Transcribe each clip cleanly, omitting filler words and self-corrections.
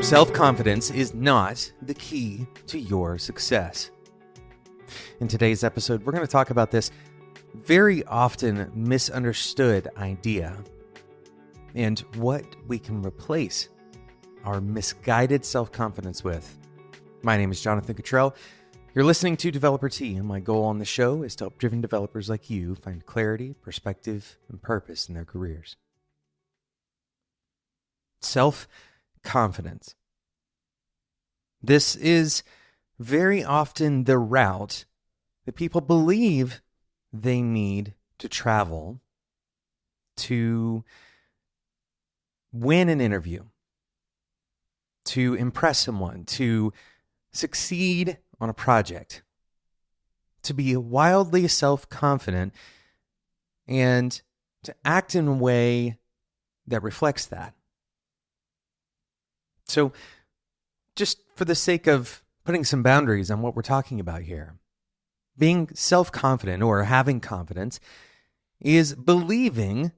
Self-confidence is not the key to your success. In today's episode, we're going to talk about this very often misunderstood idea and what we can replace our misguided self-confidence with. My name is Jonathan Cottrell. You're listening to Developer T, and my goal on the show is to help driven developers like you find clarity, perspective, and purpose in their careers. Self-confidence. This is very often the route that people believe they need to travel to win an interview, to impress someone, to succeed on a project, to be wildly self-confident, and to act in a way that reflects that. So, just for the sake of putting some boundaries on what we're talking about here, being self-confident or having confidence is believing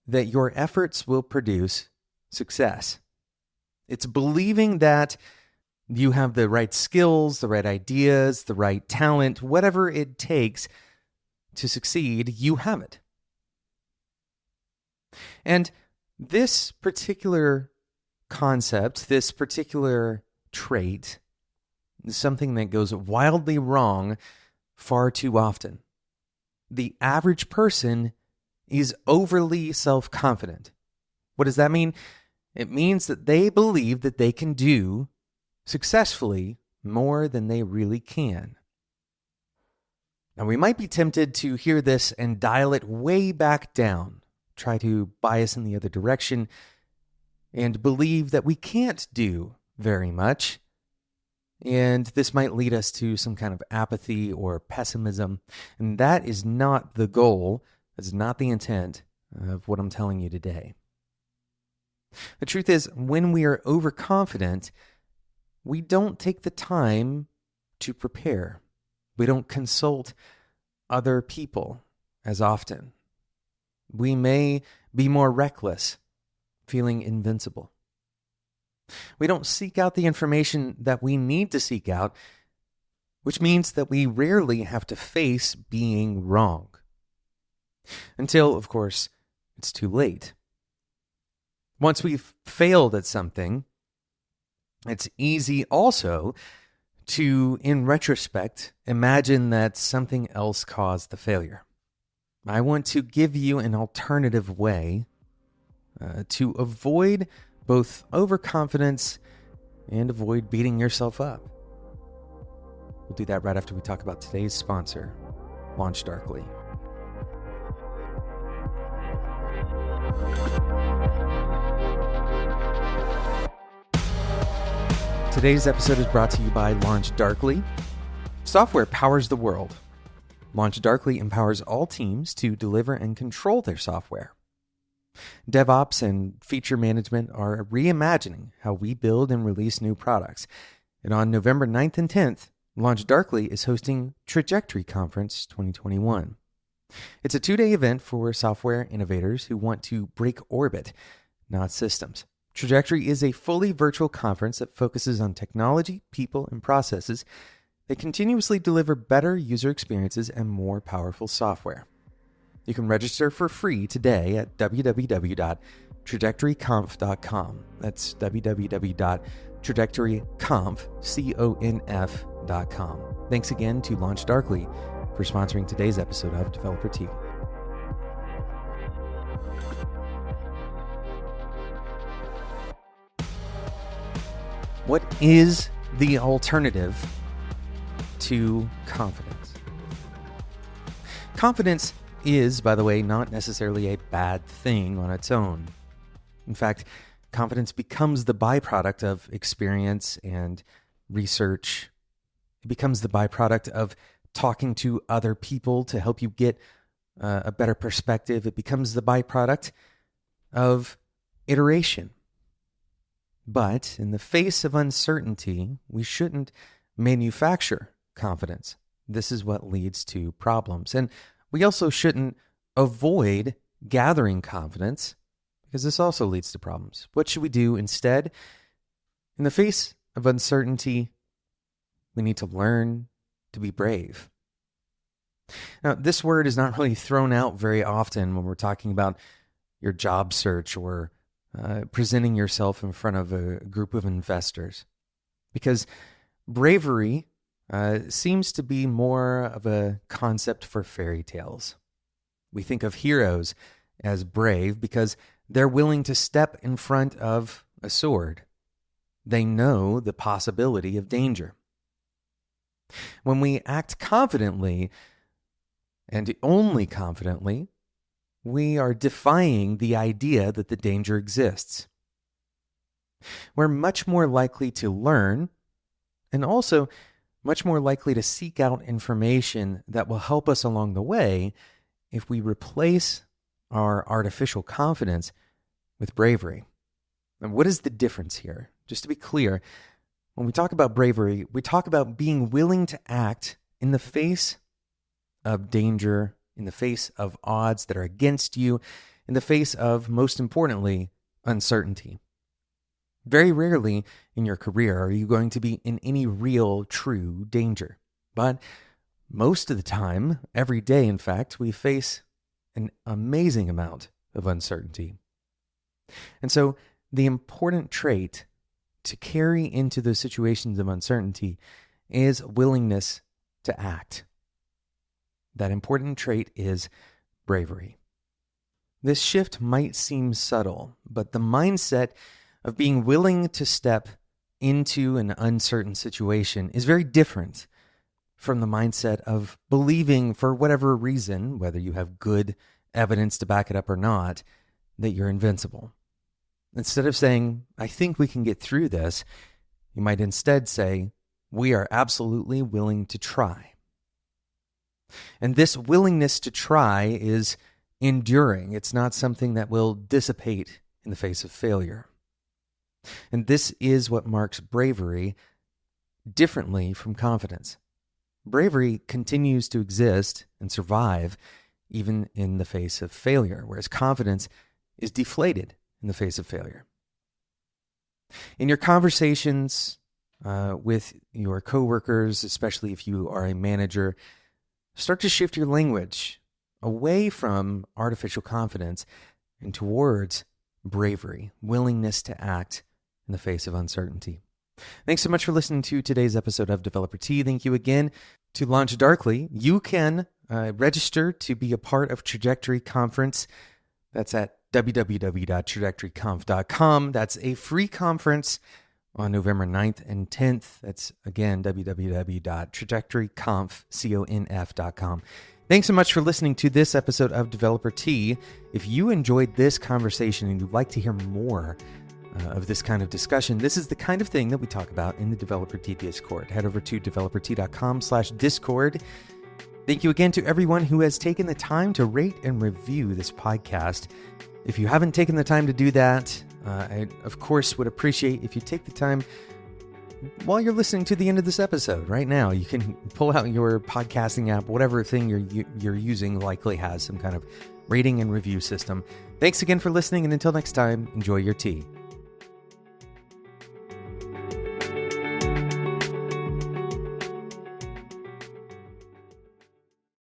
that your efforts will produce success. It's believing that you have the right skills, the right ideas, the right talent, whatever it takes to succeed, you have it. And this particular concept, this particular trait, is something that goes wildly wrong far too often. The average person is overly self-confident. What does that mean? It means that they believe that they can do successfully more than they really can. Now, we might be tempted to hear this and dial it way back down, try to bias in the other direction, and believe that we can't do very much. And this might lead us to some kind of apathy or pessimism. And that is not the goal. That's not the intent of what I'm telling you today. The truth is, when we are overconfident, we don't take the time to prepare. We don't consult other people as often. We may be more reckless, feeling invincible. We don't seek out the information that we need to seek out, which means that we rarely have to face being wrong. Until, of course, it's too late. Once we've failed at something, it's easy also to, in retrospect, imagine that something else caused the failure. I want to give you an alternative way to avoid both overconfidence and avoid beating yourself up. We'll do that right after we talk about today's sponsor, Launch Darkly. Today's episode is brought to you by Launch Darkly. Software powers the world. Launch Darkly empowers all teams to deliver and control their software. DevOps and feature management are reimagining how we build and release new products. And on November 9th and 10th, Launch Darkly is hosting Trajectory Conference 2021. It's a 2-day event for software innovators who want to break orbit, not systems. Trajectory is a fully virtual conference that focuses on technology, people, and processes that continuously deliver better user experiences and more powerful software. You can register for free today at www.trajectoryconf.com. That's www.trajectoryconf.com. Thanks again to Launch Darkly for sponsoring today's episode of Developer T. What is the alternative to confidence? Confidence is, by the way, not necessarily a bad thing on its own. In fact, confidence becomes the byproduct of experience and research. It becomes the byproduct of talking to other people to help you get a better perspective. It becomes the byproduct of iteration. But in the face of uncertainty, we shouldn't manufacture confidence. This is what leads to problems. And we also shouldn't avoid gathering confidence because this also leads to problems. What should we do instead? In the face of uncertainty, we need to learn to be brave. Now, this word is not really thrown out very often when we're talking about your job search or presenting yourself in front of a group of investors, because bravery seems to be more of a concept for fairy tales. We think of heroes as brave because they're willing to step in front of a sword. They know the possibility of danger. When we act confidently, and only confidently, we are defying the idea that the danger exists. We're much more likely to learn, and also much more likely to seek out information that will help us along the way if we replace our artificial confidence with bravery. And what is the difference here? Just to be clear, when we talk about bravery, we talk about being willing to act in the face of danger, in the face of odds that are against you, in the face of, most importantly, uncertainty. Very rarely in your career are you going to be in any real, true danger. But most of the time, every day, in fact, we face an amazing amount of uncertainty. And so the important trait to carry into those situations of uncertainty is willingness to act. That important trait is bravery. This shift might seem subtle, but the mindset of being willing to step into an uncertain situation is very different from the mindset of believing, for whatever reason, whether you have good evidence to back it up or not, that you're invincible. Instead of saying, I think we can get through this, you might instead say, we are absolutely willing to try. And this willingness to try is enduring. It's not something that will dissipate in the face of failure. And this is what marks bravery differently from confidence. Bravery continues to exist and survive even in the face of failure, whereas confidence is deflated in the face of failure. In your conversations with your coworkers, especially if you are a manager, start to shift your language away from artificial confidence and towards bravery, willingness to act in the face of uncertainty. Thanks so much for listening to today's episode of Developer Tea. Thank you again. To launch darkly, you can register to be a part of Trajectory Conference. That's at www.trajectoryconf.com. That's a free conference on November 9th and 10th. That's, again, www.trajectoryconf.com. Thanks so much for listening to this episode of Developer Tea. If you enjoyed this conversation and you'd like to hear more of this kind of discussion, this is the kind of thing that we talk about in the Developer Tea Discord. Head over to developertea.com/Discord. Thank you again to everyone who has taken the time to rate and review this podcast. If you haven't taken the time to do that, I, of course, would appreciate if you take the time while you're listening to the end of this episode. Right now, you can pull out your podcasting app, whatever thing you're using likely has some kind of rating and review system. Thanks again for listening, and until next time, enjoy your tea.